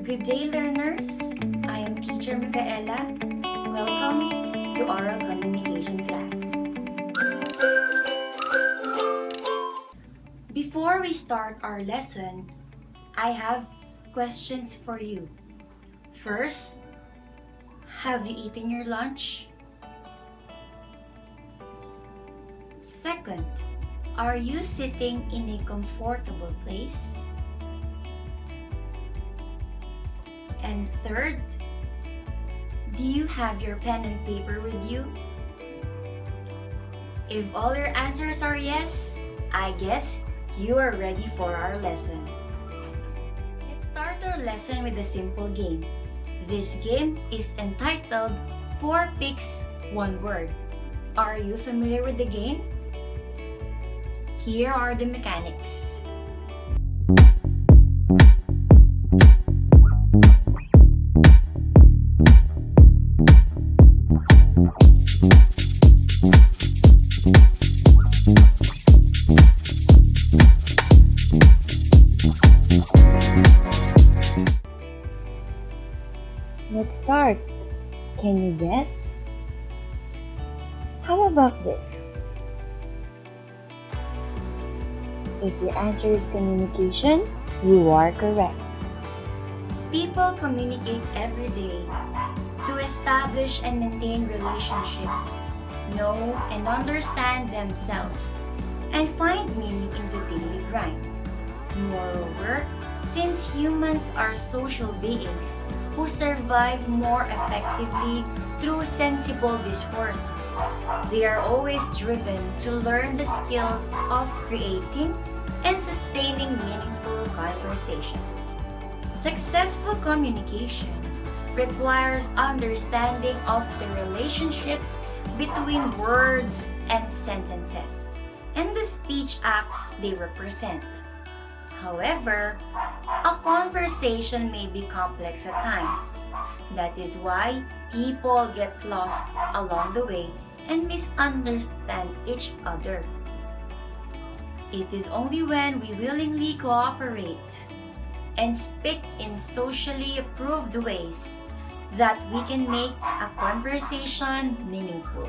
Good day, learners. I am Teacher Micaela. Welcome to Oral Communication class. Before we start our lesson, I have questions for you. First, have you eaten your lunch? Second, are you sitting in a comfortable place? And third, do you have your pen and paper with you? If all your answers are yes, I guess you are ready for our lesson. Let's start our lesson with a simple game. This game is entitled 4 Picks, 1 Word. Are you familiar with the game? Here are the mechanics. Let's start. Can you guess? How about this? If your answer is communication, you are correct. People communicate every day to establish and maintain relationships, know and understand themselves, and find meaning in the daily grind. Moreover, since humans are social beings who survive more effectively through sensible discourses, they are always driven to learn the skills of creating and sustaining meaningful conversation. Successful communication requires understanding of the relationship between words and sentences and the speech acts they represent. However, a conversation may be complex at times. That is why people get lost along the way and misunderstand each other. It is only when we willingly cooperate and speak in socially approved ways that we can make a conversation meaningful.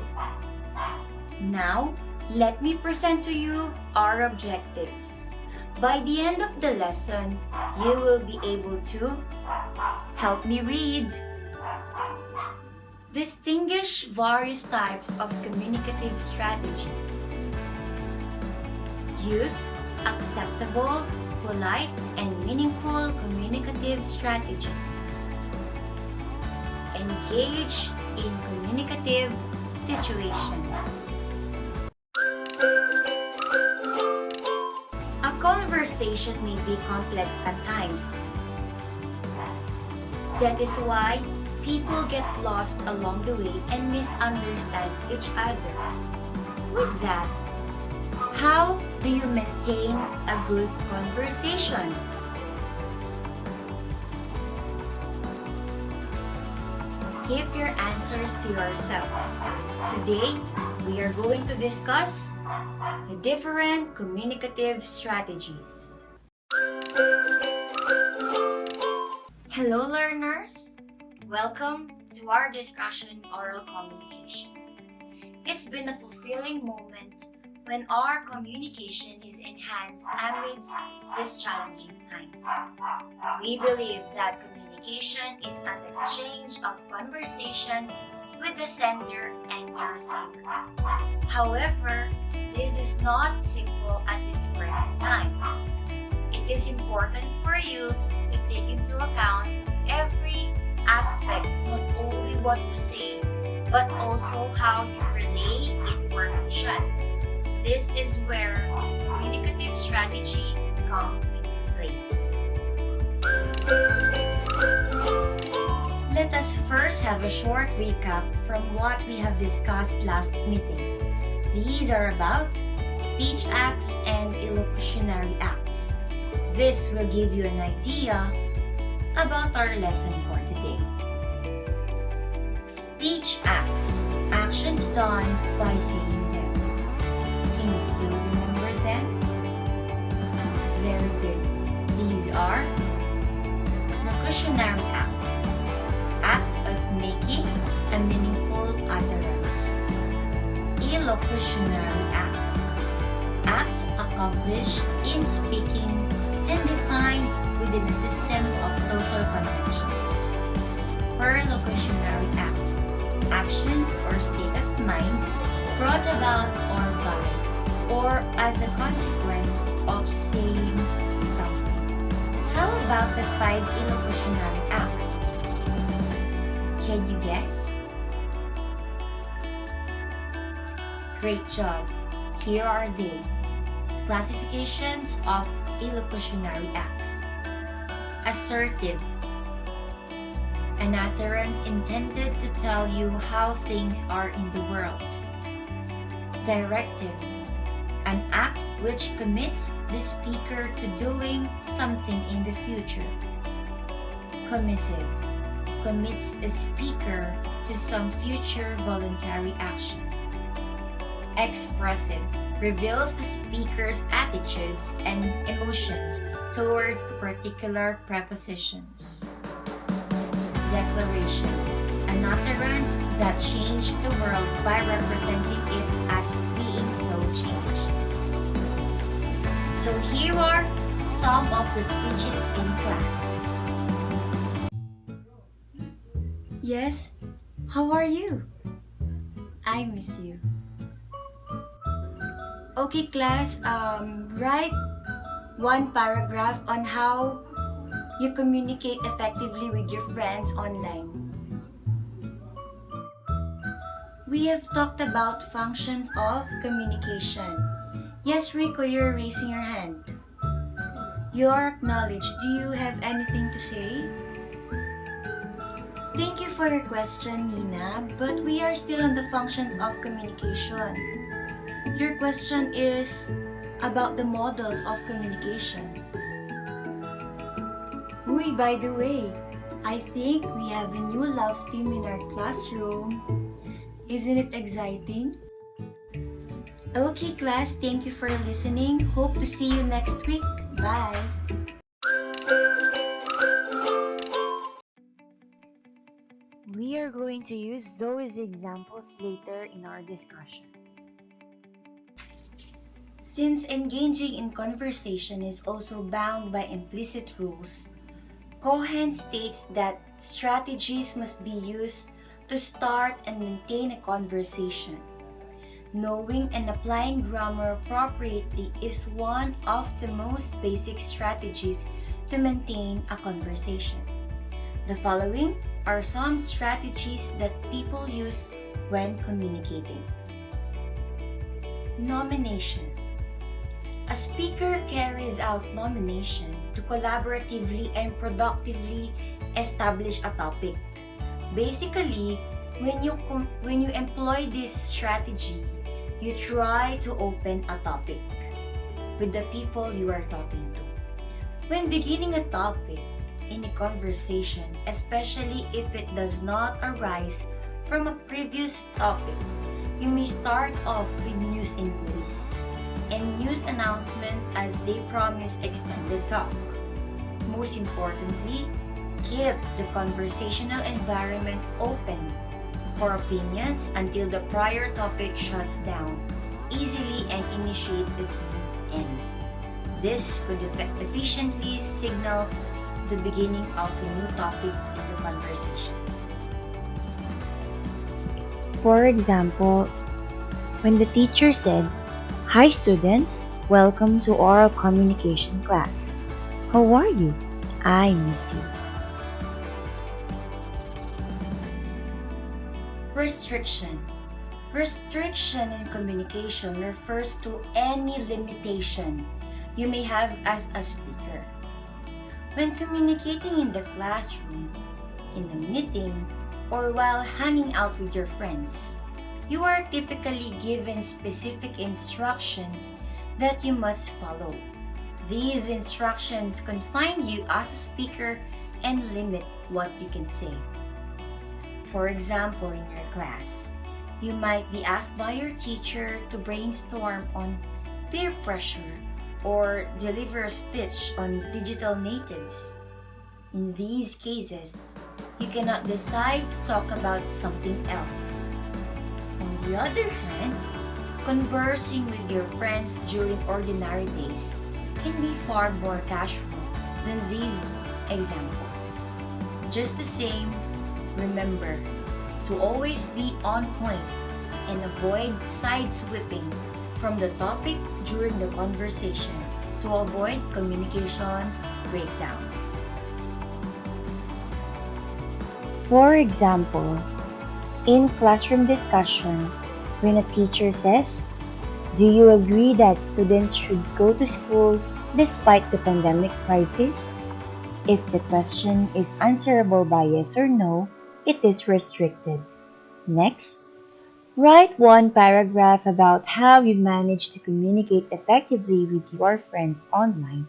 Now, let me present to you our objectives. By the end of the lesson, you will be able to help me read, distinguish various types of communicative strategies, use acceptable, polite, and meaningful communicative strategies, engage in communicative situations. A conversation may be complex at times. That is why people get lost along the way and misunderstand each other. With that, how do you maintain a good conversation? Keep your answers to yourself. Today, we are going to discuss the different communicative strategies. Hello, learners! Welcome to our discussion oral communication. It's been a fulfilling moment when our communication is enhanced amidst these challenging times. We believe that communication is an exchange of conversation with the sender and the receiver. However, this is not simple at this present time. It is important for you to take into account every aspect, not only what to say, but also how you relay information. This is where communicative strategy comes into place. Let us first have a short recap from what we have discussed last meeting. These are about speech acts and illocutionary acts. This will give you an idea about our lesson for today. Speech acts, actions done by saying them. Can you still remember them? Very good. These are Illocutionary act. Act of making a meaningful utterance. Illocutionary act. Act accomplished in speaking and defined within a system of social conventions. Perlocutionary act. Action or state of mind brought about or by or as a consequence of saying something. How about the 5 illocutionary acts? Can you guess? Great job! Here are they. Classifications of illocutionary acts. Assertive. An utterance intended to tell you how things are in the world. Directive. An act which commits the speaker to doing something in the future. Commissive. Commits the speaker to some future voluntary action. Expressive. Reveals the speaker's attitudes and emotions towards particular prepositions. Declaration. An utterance that changed the world by representing it as being so changed. So here are some of the speeches in class. Yes, how are you? I miss you. Okay class, write one paragraph on how you communicate effectively with your friends online. We have talked about functions of communication. Yes, Rico, you're raising your hand. You are acknowledged. Do you have anything to say? Thank you for your question, Nina, but we are still on the functions of communication. Your question is about the models of communication. Uy, by the way, I think we have a new love team in our classroom. Isn't it exciting? Okay class, thank you for listening. Hope to see you next week. Bye! We are going to use Zoe's examples later in our discussion. Since engaging in conversation is also bound by implicit rules, Cohen states that strategies must be used to start and maintain a conversation. Knowing and applying grammar appropriately is one of the most basic strategies to maintain a conversation. The following are some strategies that people use when communicating. Nomination. A speaker carries out nomination to collaboratively and productively establish a topic. Basically, when you employ this strategy, you try to open a topic with the people you are talking to. When beginning a topic in a conversation, especially if it does not arise from a previous topic, you may start off with news inquiries and news announcements as they promise extended talk. Most importantly, keep the conversational environment open for opinions until the prior topic shuts down easily and initiates a smooth end. This could efficiently signal the beginning of a new topic in the conversation. For example, when the teacher said, "Hi students, welcome to oral communication class. How are you? I miss you." Restriction. Restriction in communication refers to any limitation you may have as a speaker. When communicating in the classroom, in a meeting, or while hanging out with your friends, you are typically given specific instructions that you must follow. These instructions confine you as a speaker and limit what you can say. For example, in your class, you might be asked by your teacher to brainstorm on peer pressure or deliver a speech on digital natives. In these cases, you cannot decide to talk about something else. On the other hand, conversing with your friends during ordinary days can be far more casual than these examples. Just the same, remember to always be on point and avoid sideswiping from the topic during the conversation to avoid communication breakdown. For example, in classroom discussion, when a teacher says, "Do you agree that students should go to school despite the pandemic crisis?" If the question is answerable by yes or no, it is restricted. Next, write one paragraph about how you manage to communicate effectively with your friends online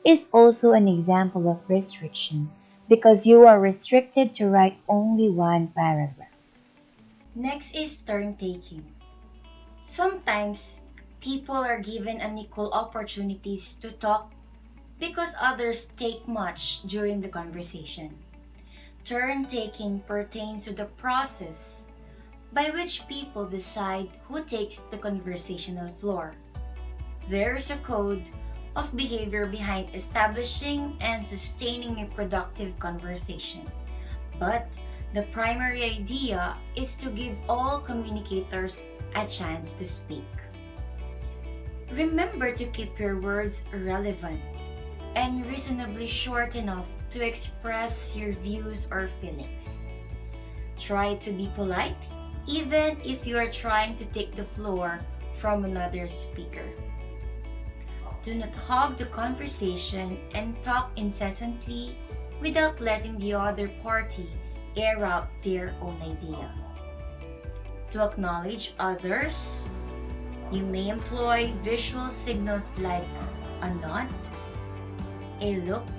is also an example of restriction because you are restricted to write only one paragraph. Next is turn taking. Sometimes people are given unequal opportunities to talk because others take much during the conversation. Turn taking pertains to the process by which people decide who takes the conversational floor. There's a code of behavior behind establishing and sustaining a productive conversation, but the primary idea is to give all communicators a chance to speak. Remember to keep your words relevant and reasonably short enough to express your views or feelings. Try to be polite even if you are trying to take the floor from another speaker. Do not hog the conversation and talk incessantly without letting the other party air out their own idea. To acknowledge others, you may employ visual signals like a nod, a look,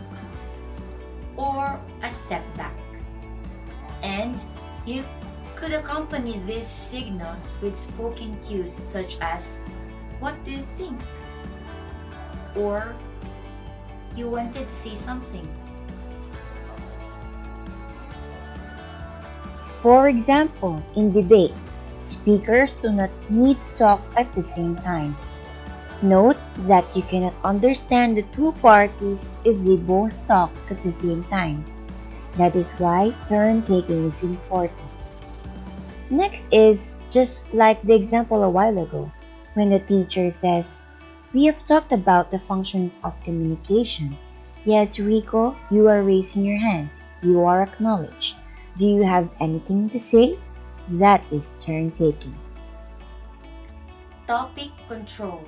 or a step back. And you could accompany these signals with spoken cues such as, "What do you think?" or "You wanted to say something." For example, in debate, speakers do not need to talk at the same time. Note that you cannot understand the two parties if they both talk at the same time. That is why turn taking is important. Next is just like the example a while ago, when the teacher says, "We have talked about the functions of communication." Yes, Rico, you are raising your hand. You are acknowledged. Do you have anything to say? That is turn taking. Topic control.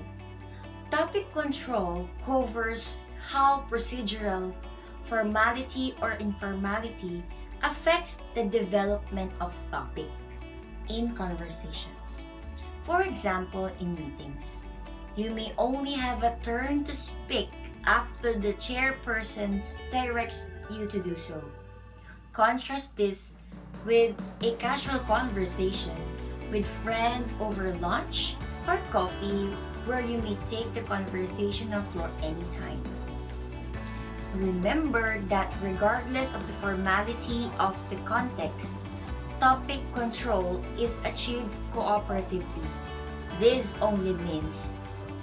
Topic control covers how procedural, formality, or informality affects the development of topic in conversations. For example, in meetings, you may only have a turn to speak after the chairperson directs you to do so. Contrast this with a casual conversation with friends over lunch or coffee where you may take the conversational floor anytime. Remember that regardless of the formality of the context, topic control is achieved cooperatively. This only means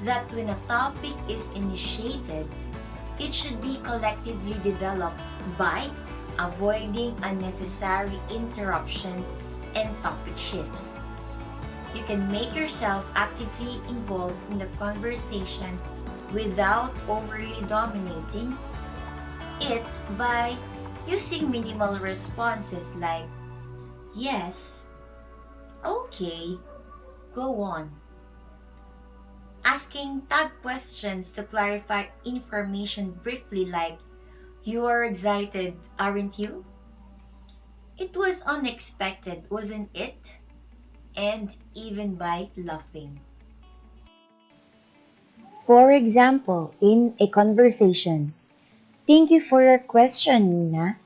that when a topic is initiated, it should be collectively developed by avoiding unnecessary interruptions and topic shifts. You can make yourself actively involved in the conversation without overly dominating it by using minimal responses like "Yes," "Okay," "Go on." Asking tag questions to clarify information briefly like "You are excited, aren't you?" "It was unexpected, wasn't it?" And even by laughing. For example, in a conversation, "Thank you for your question, Nina,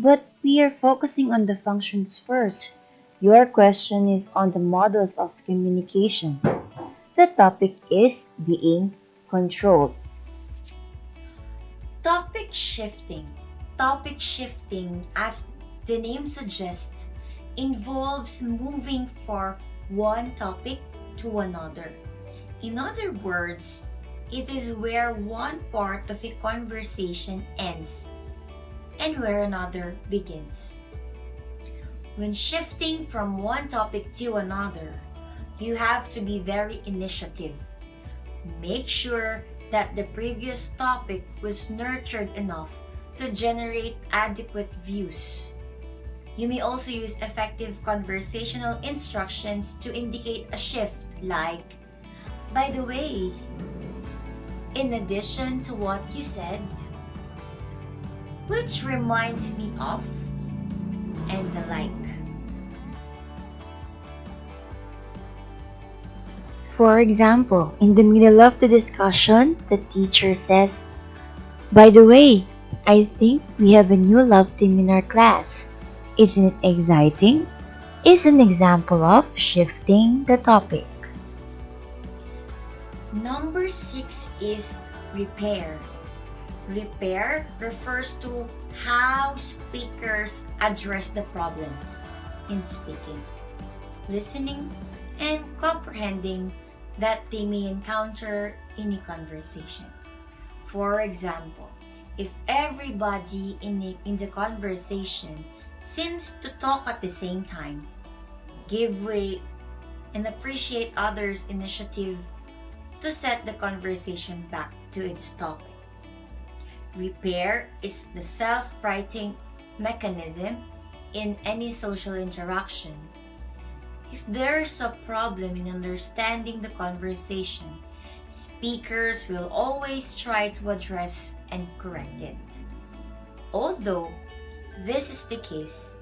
but we are focusing on the functions first. Your question is on the models of communication." The topic is being controlled. Topic shifting. Topic shifting, as the name suggests, involves moving from one topic to another. In other words, it is where one part of a conversation ends and where another begins. When shifting from one topic to another, you have to be very initiative. Make sure that the previous topic was nurtured enough to generate adequate views. You may also use effective conversational instructions to indicate a shift, like, by the way, in addition to what you said, which reminds me of, and the like. For example, in the middle of the discussion, the teacher says, "By the way, I think we have a new love team in our class. Isn't it exciting?" Is an example of shifting the topic. Number 6 is repair. Repair refers to how speakers address the problems in speaking, listening, and comprehending that they may encounter in a conversation. For example, if everybody in the conversation seems to talk at the same time, give way and appreciate others' initiative to set the conversation back to its topic. Repair is the self-righting mechanism in any social interaction. If there is a problem in understanding the conversation, speakers will always try to address and correct it. Although this is the case,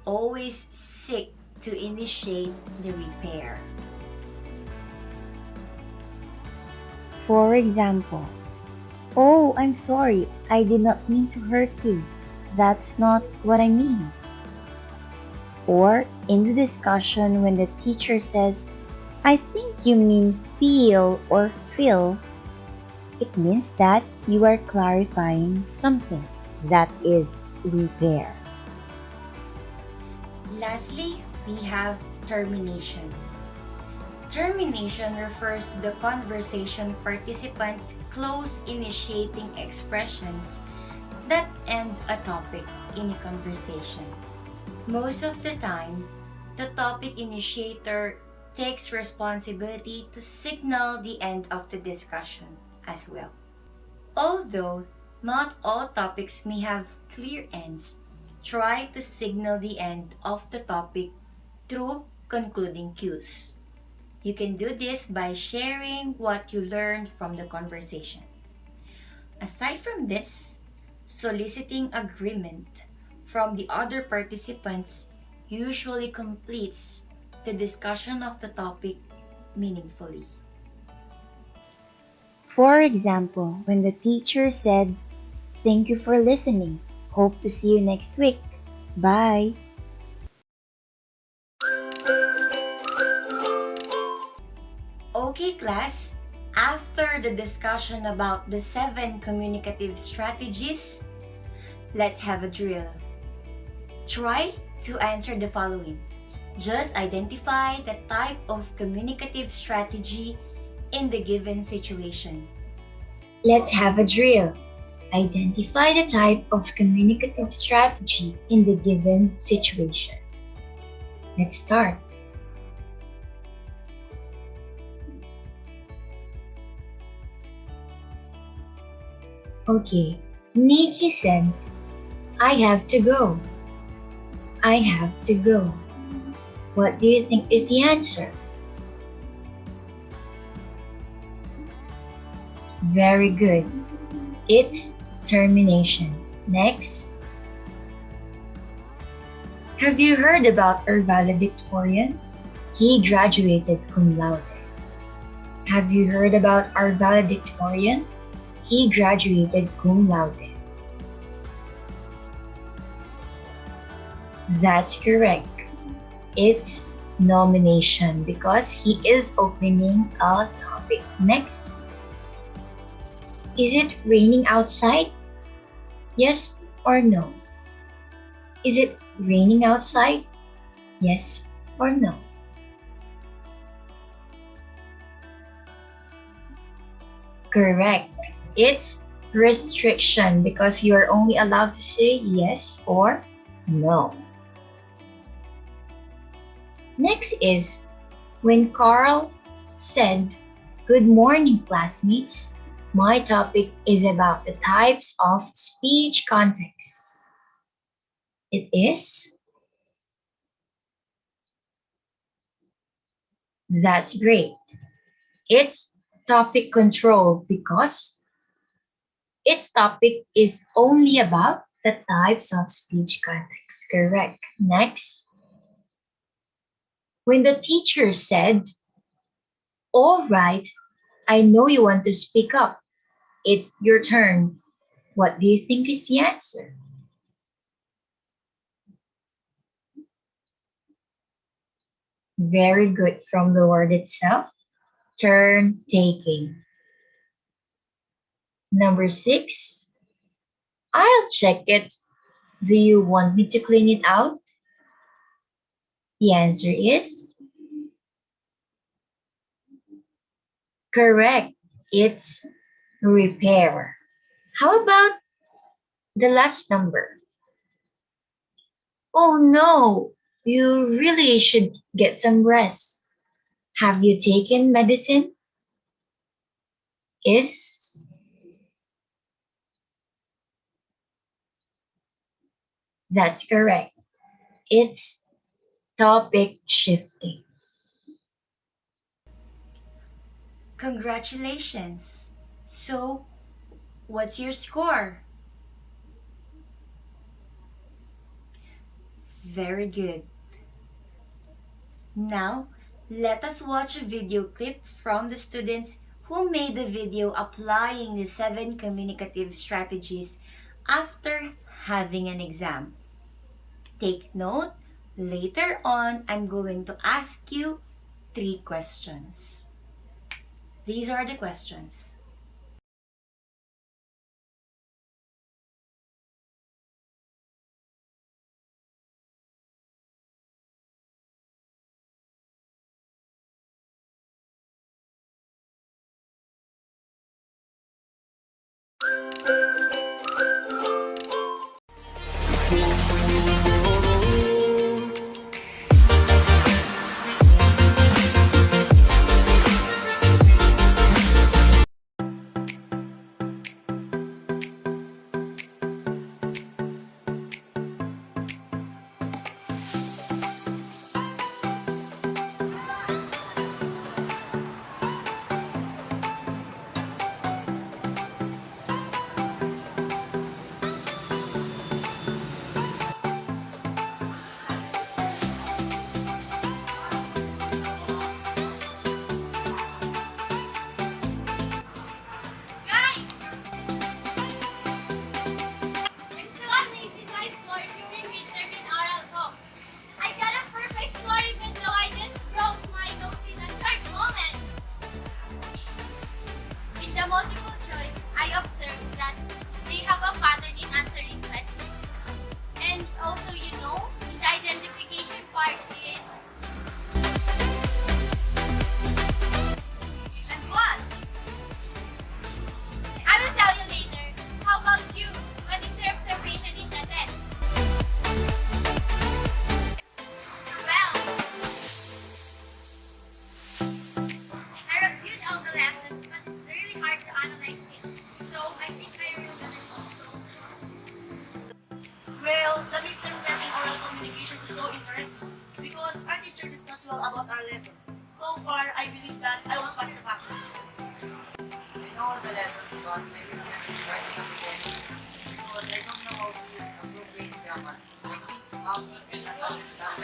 always seek to initiate the repair. For example, "Oh, I'm sorry, I did not mean to hurt you. That's not what I mean." Or in the discussion when the teacher says, "I think you mean feel or feel," it means that you are clarifying something. That is repair. Lastly, we have termination. Termination refers to the conversation participants' close initiating expressions that end a topic in a conversation. Most of the time, the topic initiator takes responsibility to signal the end of the discussion as well. Although not all topics may have clear ends, try to signal the end of the topic through concluding cues. You can do this by sharing what you learned from the conversation. Aside from this, soliciting agreement from the other participants usually completes the discussion of the topic meaningfully. For example, when the teacher said, "Thank you for listening. Hope to see you next week. Bye." Okay, class, after the discussion about the 7 communicative strategies, let's have a drill. Try to answer the following. Just identify the type of communicative strategy in the given situation. Let's have a drill. Identify the type of communicative strategy in the given situation. Let's start. Okay, Nikki said, "I have to go. I have to go." What do you think is the answer? Very good. It's termination. Next. Have you heard about our valedictorian? He graduated cum laude. Have you heard about our valedictorian? He graduated cum laude. That's correct. It's nomination because he is opening a topic. Next. Is it raining outside? Yes or no? Is it raining outside? Yes or no? Correct. It's restriction because you are only allowed to say yes or no. Next is when Carl said, "Good morning, classmates. My topic is about the types of speech contexts." It is? That's great. It's topic control because its topic is only about the types of speech contexts. Correct. Next, when the teacher said, "All right, I know you want to speak up. It's your turn." What do you think is the answer? Very good from the word itself. Turn taking. Number six, "I'll check it. Do you want me to clean it out?" The answer is correct. It's repair. How about the last number? "Oh no, you really should get some rest. Have you taken medicine?" Is That's correct. It's topic shifting. Congratulations! So, what's your score? Very good. Now, let us watch a video clip from the students who made the video applying the 7 communicative strategies after having an exam. Take note, later on I'm going to ask you 3 questions. These are the questions. Guys! I'm so amazed in my score during midterm in oral ko. I got a perfect score even though I just browsed my notes in a short moment. In the multiple choice, I observed that they have a pattern in answering questions. And also, in the identification part is... And what? I will tell you later. How about you? What is your observation in the test? Well, I reviewed all the lessons, but it's really hard to analyze it. So I think I will gonna use. Well, the midterm test in oral communication is so interesting because our teacher discussed well about our lessons. So far, I believe that I will pass the passage. I know all the lessons, but my weakness is writing up again. Because I don't know how to use appropriate grammar. I think and knowledge that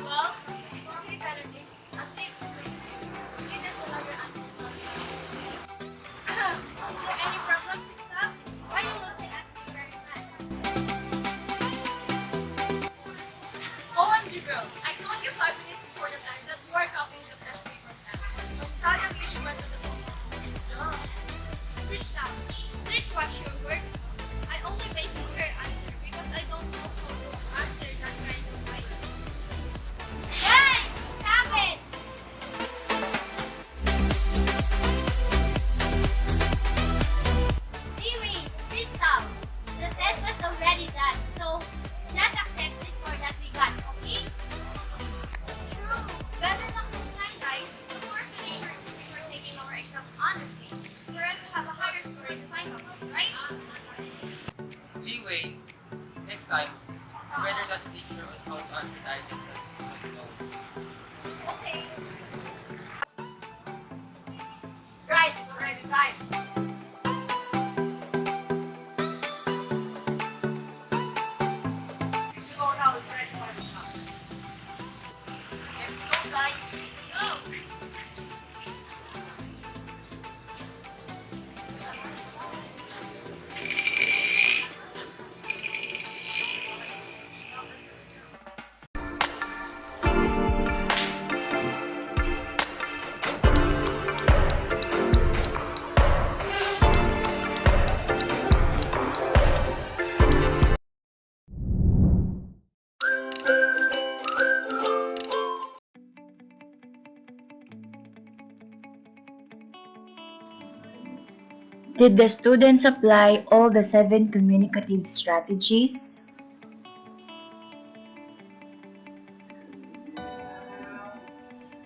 Well, it's okay, Caroline. At least you didn't allow your answer. Is there any problem, Krista? Why you looking at me very mad? OMG girl, I told you 5 minutes before the time that you are copying the test paper plan. But suddenly she went to the phone. No. Krista, please watch your words. I next time, it's better to ask the teacher on how to answer the items that you don't know. Okay. Guys, it's already time. Let's go now. It's ready for us now. Let's go, guys. Go. Did the students apply all the 7 communicative strategies?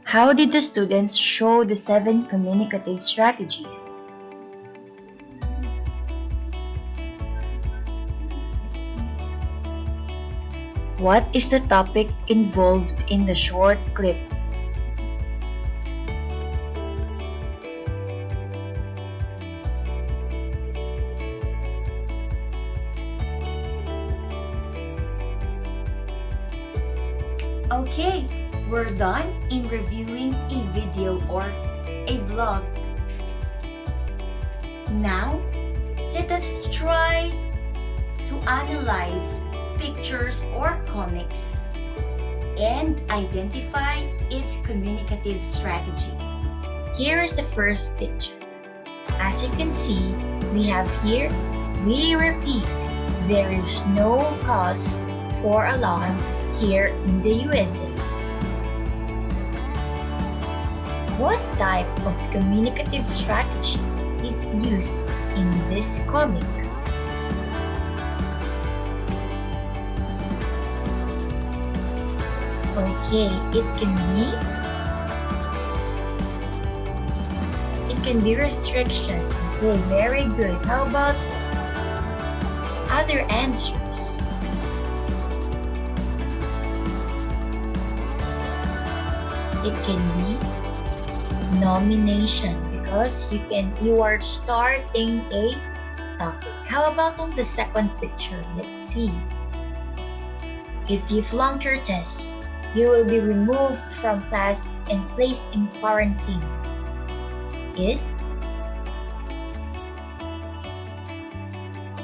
How did the students show the 7 communicative strategies? What is the topic involved in the short clip? Okay, we're done in reviewing a video or a vlog. Now, let us try to analyze pictures or comics and identify its communicative strategy. Here is the first picture. As you can see, we have here, we repeat, there is no cause for alarm here in the USA. What type of communicative strategy is used in this comic? Okay, it can be restriction. Okay, very good. How about other answers? It can be nomination because you are starting a topic. How about on the second picture? Let's see. If you flunk your test, you will be removed from class and placed in quarantine. Is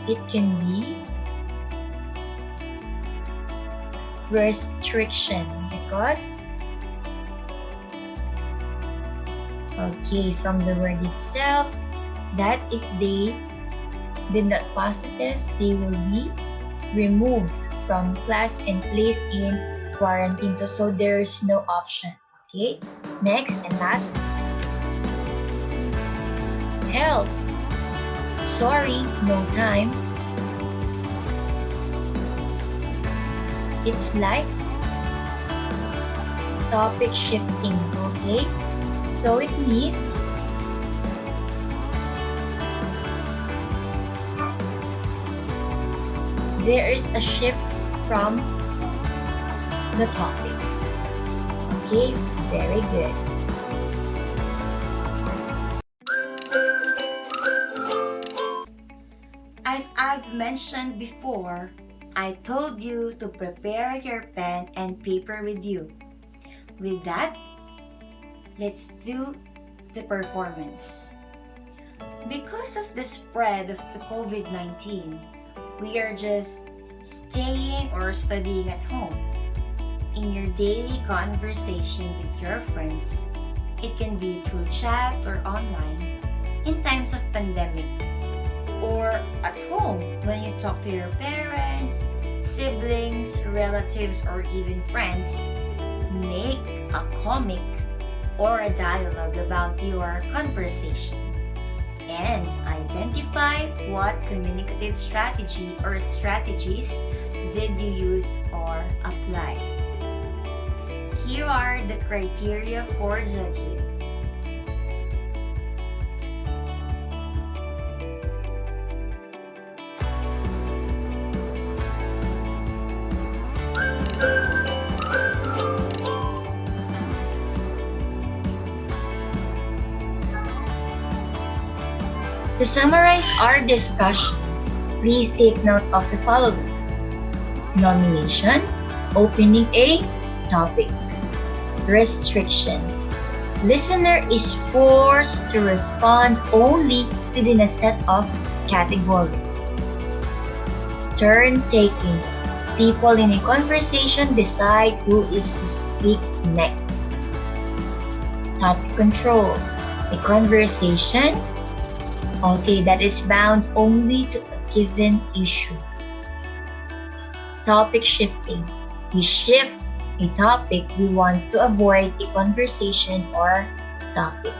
it can be restriction because from the word itself that if they did not pass the test, they will be removed from class and placed in quarantine. So there is no option. Okay, next and last. Help. Sorry, no time. It's like topic shifting. Okay, so it means there is a shift from the topic. Okay, very good. As I've mentioned before, I told you to prepare your pen and paper with you. With that, let's do the performance. Because of the spread of the COVID-19, we are just staying or studying at home. In your daily conversation with your friends, it can be through chat or online in times of pandemic, or at home when you talk to your parents, siblings, relatives, or even friends. Make a comic or a dialogue about your conversation and identify what communicative strategy or strategies did you use or apply. Here are the criteria for judging. To summarize our discussion, please take note of the following. Nomination, opening a topic. Restriction. Listener is forced to respond only within a set of categories. Turn taking. People in a conversation decide who is to speak next. Topic control. A conversation, that is bound only to a given issue. Topic shifting. We shift a topic we want to avoid a conversation or topic.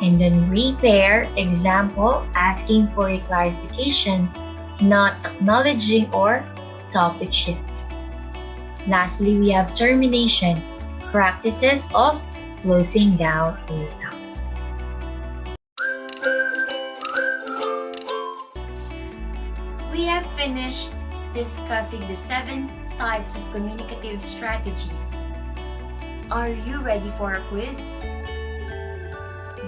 And then repair, example, asking for a clarification, not acknowledging or topic shifting. Lastly, we have termination, practices of closing down a topic. We have finished discussing the 7 types of communicative strategies. Are you ready for a quiz?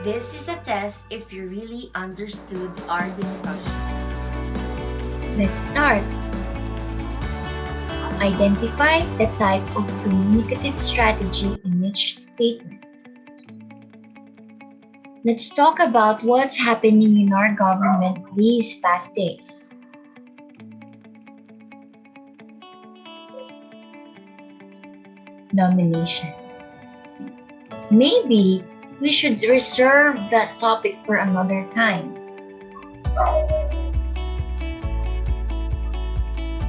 This is a test if you really understood our discussion. Let's start. Identify the type of communicative strategy in each statement. Let's talk about what's happening in our government these past days. Nomination. Maybe we should reserve that topic for another time.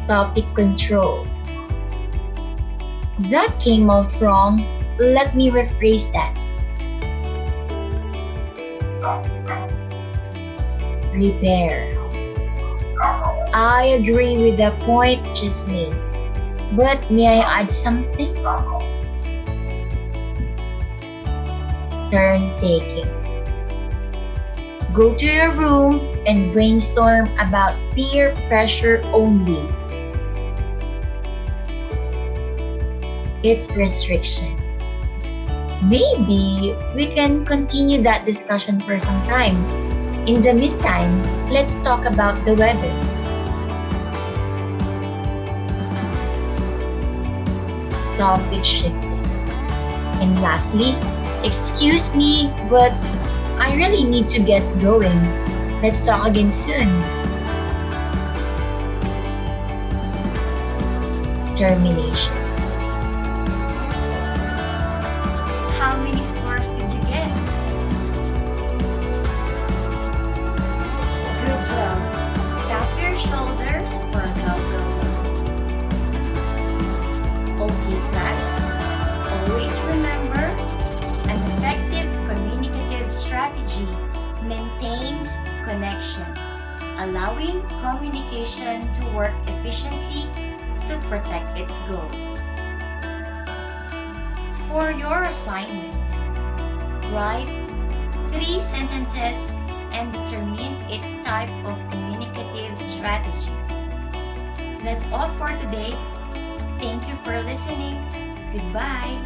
Topic control. That came out wrong. Let me rephrase that. Repair. I agree with the point just made. But may I add something? Turn taking. Go to your room and brainstorm about peer pressure only. It's restriction. Maybe we can continue that discussion for some time. In the meantime, let's talk about the weather. Topic shifting. And lastly, excuse me, but I really need to get going. Let's talk again soon. Termination. How many stars did you get? Good job. Tap your shoulders for a job well done. Okay, class. Always remember, an effective communicative strategy maintains connection, allowing communication to work efficiently to protect its goals. For your assignment, write 3 sentences and determine its type of communicative strategy. That's all for today. Thank you for listening. Goodbye.